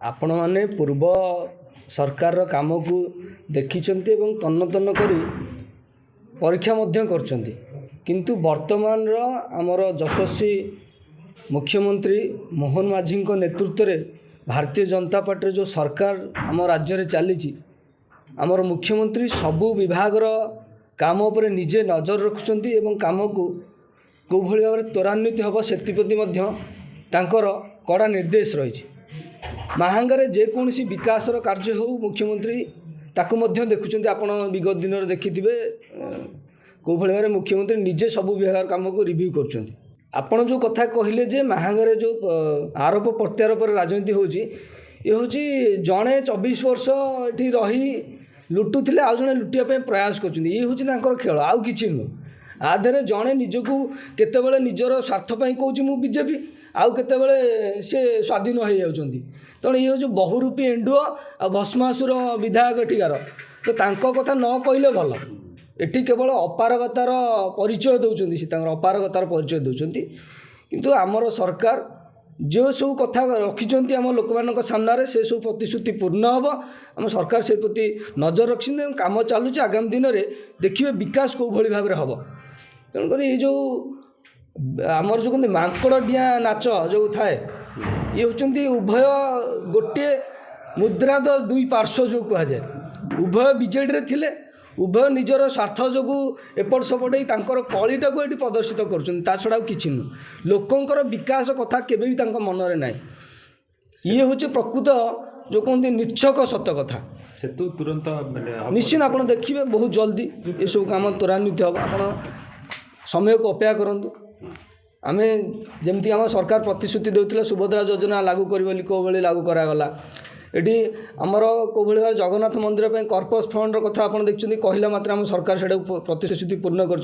आपण माने पूर्व सरकार काम को देखिछन्ति एवं तन्न तन्न करी परीक्षा मध्य करछन्ति किंतु वर्तमान रो हमर यशस्वी मुख्यमंत्री मोहन माझी नेतृत्व रे भारतीय जनता पार्टी जो सरकार आम राज्य रे चली आमर मुख्यमंत्री सबु विभाग रो काम उपर निजे नजर रखुछन्ति एवं काम को को भली भाव त्वरान्वित हम सेप्रति तांकर कड़ा निर्देश रही महांगारे जेकोसी विकास कार्य हो मुख्यमंत्री ताकू मध्य देखुं आपण विगत दिन में देखिथे कौ भाई भाव मुख्यमंत्री निजे सबू विभाग काम को रिव्यू कर आपण जो कथा कहले जे महांगारे जो आरोप प्रत्यारोप राजनीति होची ये हूँ जड़े 24 वर्ष ये रही लुटुले आउ जड़े लुटिया प्रयास कर खेल आउ कि नुह आधे जड़े निजक केतबेले निजर स्वार्थपाई कौच मु बीजेपी आउ केतबेले से स्वाधीन हो जाउछन्ति तेणु ये हूँ बहुरूपी एंडुओ आ भस्मासुर विधायक एठिकार तो तांको कथा न कहले भल एटी केवल अपारगतार परिचय दौरान से अपारगतार परिचय दौरान किंतु आमर सरकार जो सब कथा रखिंट आम लोक मान सामने से सब प्रतिश्रुति पूर्ण हम आम सरकार से प्रति नजर रखी कम चलुचे आगामी दिन में देखिए विकास कौ भाई भाव हम तेणुक ये जो आमर जो कहते मांकड़ डिया नाच जो थाए ये होती उभय गोटे मुद्रा तो दुई पार्श्व जो कहुए उभय बीजेडी थे उभय निजर स्वार्थ जो एपट सेपट कलीटा को ये प्रदर्शित कर छड़ा कि नुह लोकंर विकास कथा केवे भी मनरे ना ये हूँ प्रकृत जो कहते निच्छक सत कथा से तो तुरंत निश्चित आप देखिए बहुत जल्दी ये सब कम त्वरान्वित हम आप समय को अपेक्षा करूँ आम जमती आम सरकार प्रतिश्रुति देउथिला सुभद्रा योजना लागू करी कौ भाई लागू करागला एटी आमर कौ भाई जगन्नाथ मंदिर कर्पस फंड कथा आप देखते कहला मात्र आम सरकार से प्रतिश्रुति पूर्ण कर